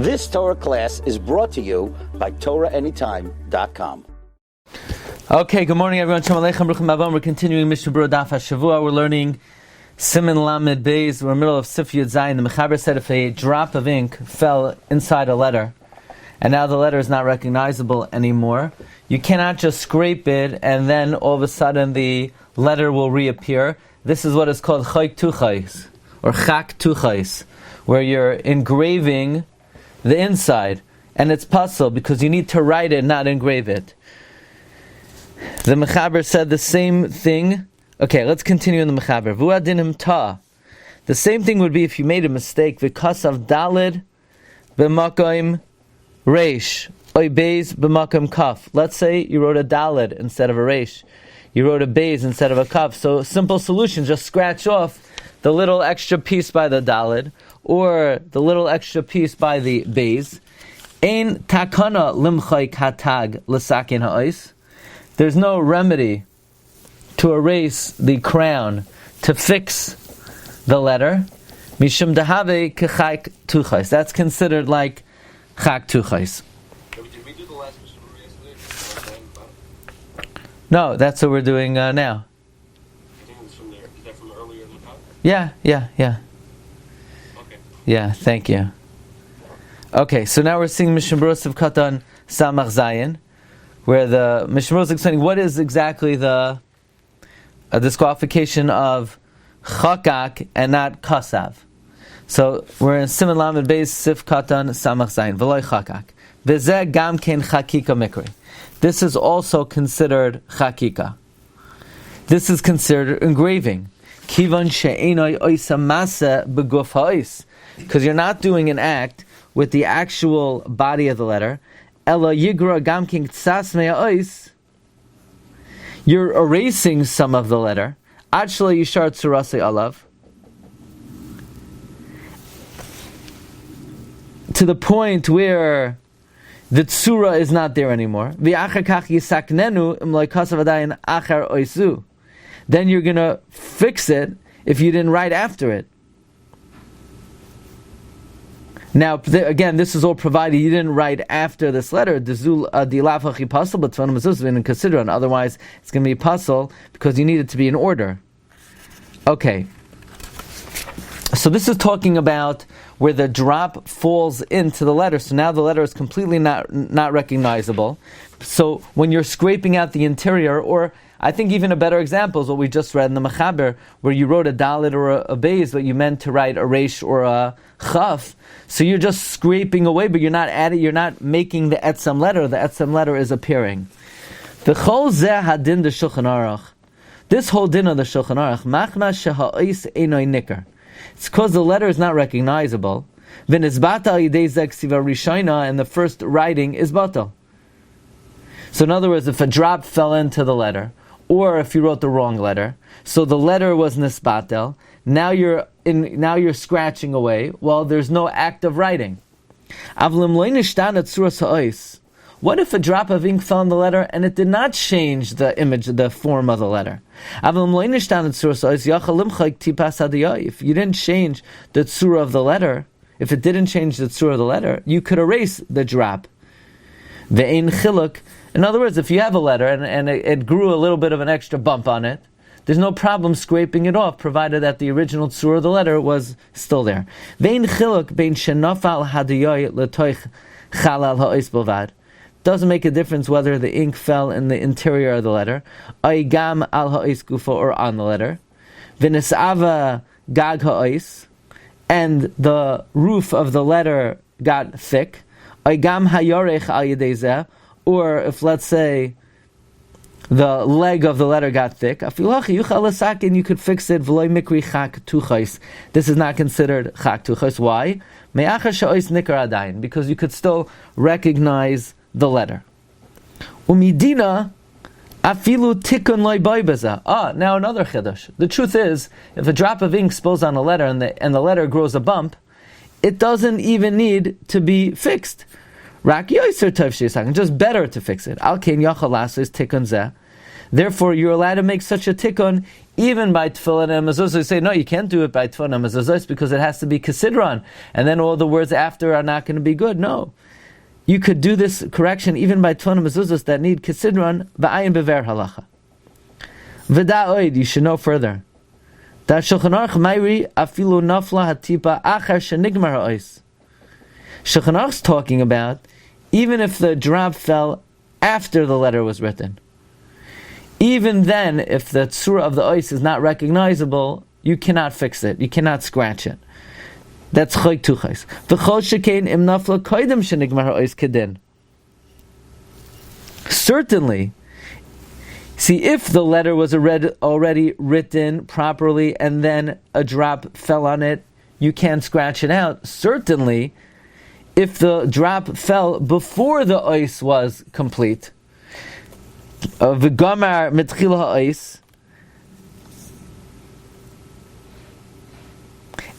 This Torah class is brought to you by TorahAnytime.com. Okay, good morning everyone. Shalom Aleichem, Bruchim Abam. We're continuing Mishna Berura Daf Hashavua. We're learning Siman Lamed Beis. We're in the middle of Seif Yud Zayin. The Mechaber said if a drop of ink fell inside a letter, and now the letter is not recognizable anymore, you cannot just scrape it and then all of a sudden the letter will reappear. This is what is called chak tuchais, or chak tuchais, where you're engraving the inside, and it's puzzle because you need to write it, not engrave it. The Mechaber said the same thing. Okay, let's continue in the Mechaber. Vuadinim ta. The same thing would be if you made a mistake. V'kasav dalid b'makom reish oy beis b'makom kaf. Let's say you wrote a dalid instead of a reish. You wrote a beis instead of a kaf. So simple solution: just scratch off the little extra piece by the dalid or the little extra piece by the beis. Ein takana limchay katag l'sakin ha'os. There's no remedy to erase the crown, to fix the letter. Mishum dehave kechak tuchais. That's considered like chak tuchais. Did we do the last Mishna Berura yesterday? No, that's what we're doing now. I think it was from there. Is that from earlier in the talk? Yeah. Okay. Yeah, thank you. Okay, so now we're seeing Mishna Berura Katan Samach Zayin, where the Mishna Berura is explaining what is exactly the disqualification of chakak and not kasav. So we're in Siman Lamed Beis Sif Katan Samach Zayin V'loy chakak. V'zeh gam ken chakika mikri. This is also considered chakika. This is considered engraving. Kivan she'enoi oisa masa beguf ha'os. Because you're not doing an act with the actual body of the letter. Ela yigra gam ken ktsas me'ois. You're erasing some of the letter. Actually, you shart surase alav. To the point where the tsura is not there anymore. Then you're going to fix it if you didn't write after it. Now, again, this is all provided you didn't write after this letter. Otherwise, it's going to be puzzle because you need it to be in order. Okay. So this is talking about where the drop falls into the letter. So now the letter is completely not recognizable. So when you're scraping out the interior, or I think even a better example is what we just read in the Mechaber, where you wrote a dalet or a beis, but you meant to write a reish or a chaf. So you're just scraping away, but you're not adding, you're not making the etzem letter. The etzem letter is appearing. The chol zeh hadin de Shulchan Aruch. This whole din of the Shulchan Aruch, machna sheha'is einoi nikar. It's because the letter is not recognizable. V'nizbata al yidei zeh ksiva rishayna, and the first writing is batal. So in other words, if a drop fell into the letter, or if you wrote the wrong letter, so the letter was nisbatel, now you're scratching away. Well, there's no act of writing. What if a drop of ink fell in the letter and it did not change the image, the form of the letter? If you didn't change the tzura of the letter, if it didn't change the tzura of the letter, you could erase the drop. In other words, if you have a letter and it grew a little bit of an extra bump on it, there's no problem scraping it off, provided that the original tzura of the letter was still there. Doesn't make a difference whether the ink fell in the interior of the letter, or on the letter. And the roof of the letter got thick. Or if, let's say, the leg of the letter got thick, and you could fix it. This is not considered chak tuchais. Why? Because you could still recognize the letter. Umidina afilu tikun loy boybeza. Now another chiddush. The truth is, if a drop of ink spills on a letter and the letter grows a bump, it doesn't even need to be fixed. Just better to fix it. Therefore, you're allowed to make such a tikkun even by tefillin and mezuzah. You say, no, you can't do it by tefillin and mezuzah because it has to be kesidron, and then all the words after are not going to be good. No. You could do this correction even by tefillin and mezuzahs that need kesidron, v'ayin bever halacha. V'da'oid, you should know further. Da Shulchan Aruch Mairi afilu nafla hatipa achar shenigmar ha'ois. Shulchan Aruch's talking about even if the drop fell after the letter was written. Even then, if the tzura of the ois is not recognizable, you cannot fix it. You cannot scratch it. That's choik tuchais. V'chol shekein im nafla koidem shenigmar ha'ois kedin. Certainly, see, if the letter was already written properly and then a drop fell on it, you can't scratch it out. Certainly, if the drop fell before the ois was complete, v'gamar mitchila ha'ois,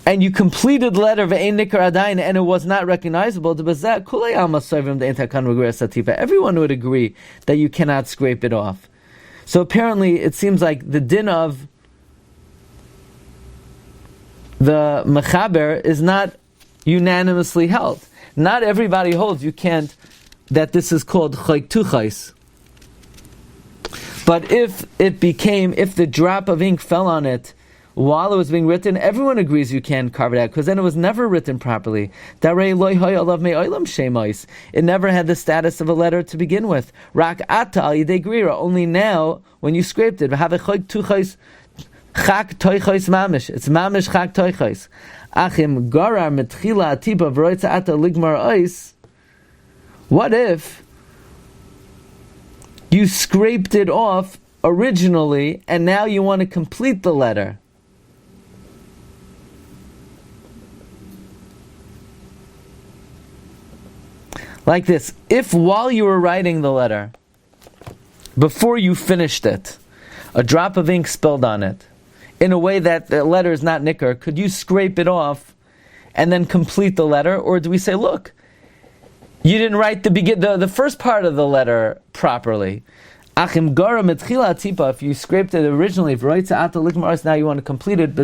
and you completed the letter ve'ein nikar adayin and it was not recognizable, everyone would agree that you cannot scrape it off. So apparently it seems like the din of the mechaber is not unanimously held. Not everybody holds you can't, that this is called choik tuchais. But if the drop of ink fell on it while it was being written, everyone agrees you can carve it out, because then it was never written properly. It never had the status of a letter to begin with. Only now, when you scraped it, it's mamish chak toichais. Achim garar metchila atipa v'roitza ata ligmar ois. What if you scraped it off originally and now you want to complete the letter? Like this, if while you were writing the letter, before you finished it, a drop of ink spilled on it, in a way that the letter is not nicker, could you scrape it off and then complete the letter? Or do we say, look, you didn't write the first part of the letter properly. Achim gara metchila atipa, if you scraped it originally, now you want to complete it,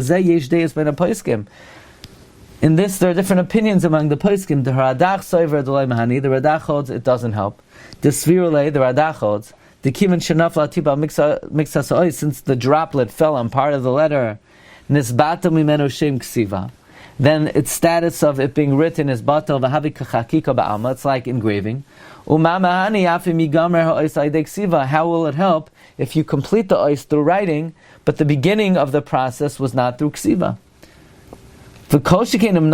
in this, there are different opinions among the poskim. The Radach soiver delay mahani. The Radach holds it doesn't help. The Svirule, the Radach holds the kiman shenafla tipa mixas ois, since the droplet fell on part of the letter. Nisbata mimenu shem ksiva. Then its status of it being written is batal v'havi kachakika ba'alma. It's like engraving. Umamahani afi migamer ha'ois aidei ksiva. How will it help if you complete the ois through writing, but the beginning of the process was not through ksiva? Certainly,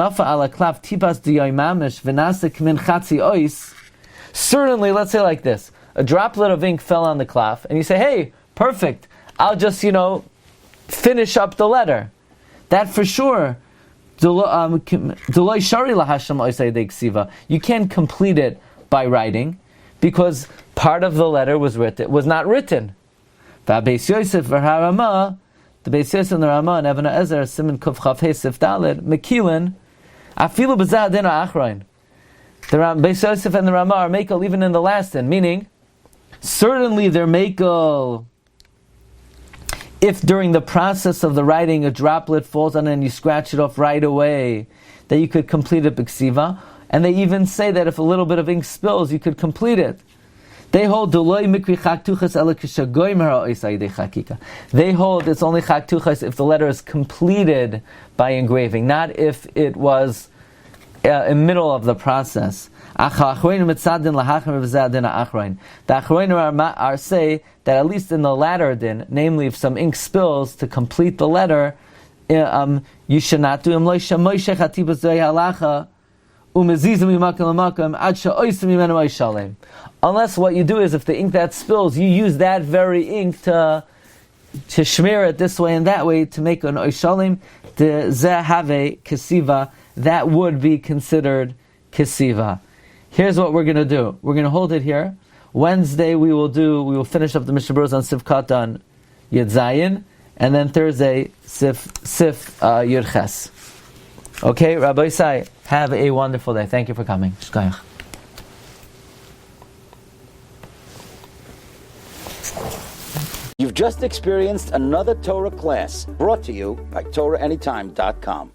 let's say like this. A droplet of ink fell on the klaf, and you say, hey, perfect, I'll just, finish up the letter. That for sure, you can't complete it by writing, because part of the letter was not written. The Beis Yosef and the Ramah and Even Ezer, Siman Kuf Chaf Hey Sif Daled, Mekilin, Afilu B'zah Din Achrain. The Beis Yosef and the Ramah are mekel even in the last din, meaning, certainly they're mekel if during the process of the writing a droplet falls on it and you scratch it off right away, that you could complete it b'ksiva, and they even say that if a little bit of ink spills, you could complete it. They hold They hold it's only chak tuchas if the letter is completed by engraving, not if it was in the middle of the process. The Achronim say that at least in the latter din, namely if some ink spills to complete the letter, you should not do unless what you do is, if the ink that spills, you use that very ink to smear it this way and that way to make an oishalim, the zehave kesiva, that would be considered kesiva. Here's what we're going to do. We're going to hold it here. Wednesday we will finish up the Mishna Berura on Sivkat on Yud Zayin, and then Thursday Sif Yud Ches. Okay, Rabbi Isai, have a wonderful day. Thank you for coming. Shkoyach. You've just just experienced another Torah class brought to you by TorahAnytime.com.